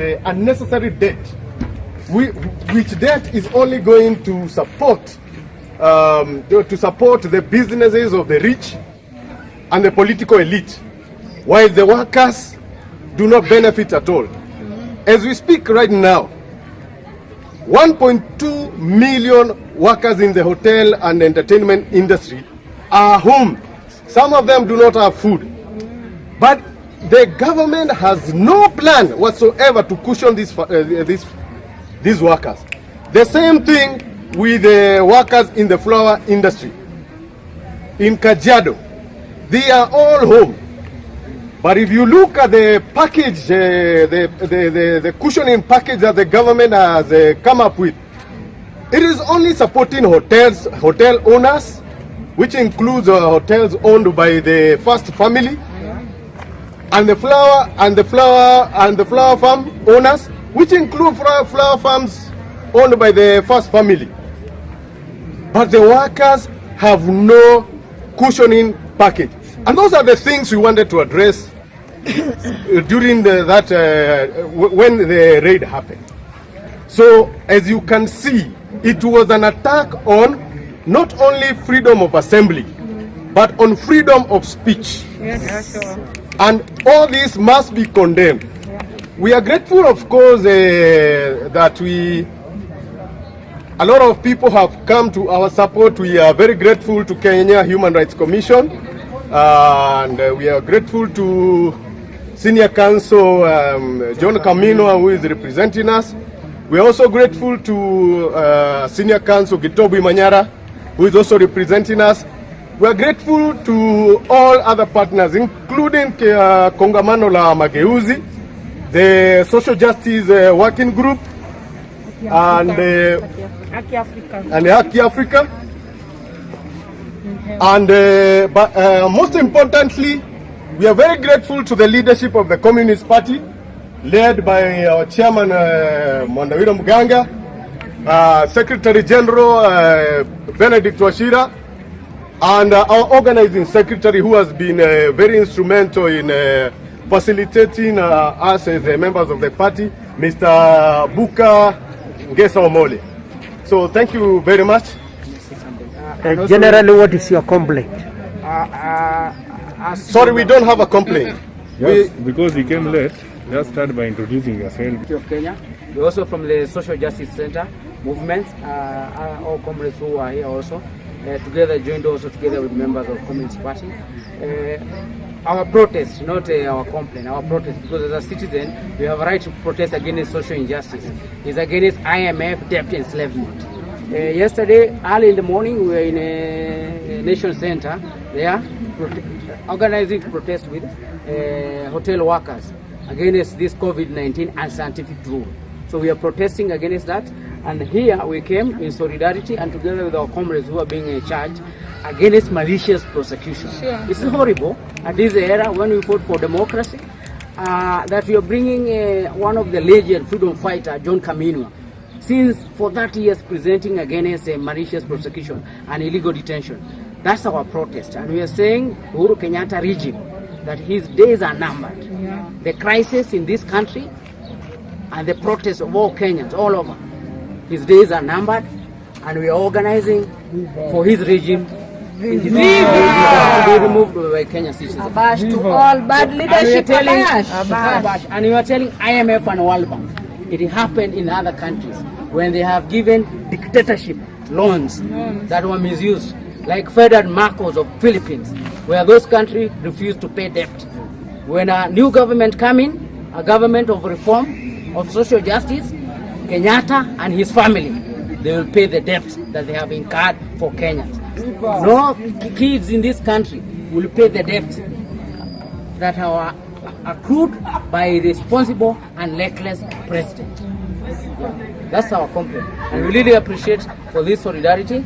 Unnecessary debt, which debt is only going to support the businesses of the rich and the political elite, while the workers do not benefit at all. As we speak right now, 1.2 million workers in the hotel and entertainment industry are home. Some of them do not have food, but the government has no plan whatsoever to cushion these workers. The same thing with the workers in the flower industry. In Kajiado, they are all home. But if you look at the package, the cushioning package that the government has come up with, it is only supporting hotel owners, which includes hotels owned by the first family, and the flower farm owners, which include flower farms owned by the first family. But the workers have no cushioning package, and those are the things we wanted to address during when the raid happened. So, as you can see, it was an attack on not only freedom of assembly, but on freedom of speech. Yes, sure. And all this must be condemned. Yeah. We are grateful, of course, that a lot of people have come to our support. We are very grateful to Kenya Human Rights Commission, and we are grateful to Senior Counsel John Kamino, who is representing us. We are also grateful to Senior Counsel Gitobu Manyara, who is also representing us. We are grateful to all other partners, including Kongamano la Mageuzi, the Social Justice Working Group, and Haki Africa. And most importantly, we are very grateful to the leadership of the Communist Party, led by our chairman, Mwandawira Muganga, Secretary General, Benedict Washira, and our organizing secretary, who has been very instrumental in facilitating us as members of the party, Mr. Buka Ngesa Omole. So thank you very much. Generally, what is your complaint? Sorry, we don't have a complaint. Yes, because you came late, just start by introducing yourself. Of Kenya. We're also from the Social Justice Center movement, all comrades who are here also. Together, joined also together with members of Communist Party. Our protest, not our complaint, our protest, because as a citizen, we have a right to protest against social injustice. It's against IMF debt enslavement. Yesterday, early in the morning, we were in a nation center there, organizing to protest with hotel workers against this COVID-19 unscientific rule. So we are protesting against that. And here we came in solidarity and together with our comrades who are being charged against malicious prosecution. Sure. It's horrible at this era when we fought for democracy that we are bringing one of the legend freedom fighter, John Kamino, since for 30 years presenting against malicious prosecution and illegal detention. That's our protest, and we are saying Uhuru Kenyatta regime that his days are numbered. Yeah. The crisis in this country and the protest of all Kenyans all over, his days are numbered, and we are organizing for his regime to be removed by Kenyan citizens. Abash to all bad leadership. And we are telling IMF and World Bank, it happened in other countries when they have given dictatorship loans that were misused, like Federal Marcos of Philippines, where those countries refused to pay debt. When a new government come in, a government of reform, of social justice, Kenyatta and his family, they will pay the debts that they have incurred for Kenyans. No kids in this country will pay the debts that are accrued by a responsible and reckless president. That's our complaint. And we really appreciate for this solidarity.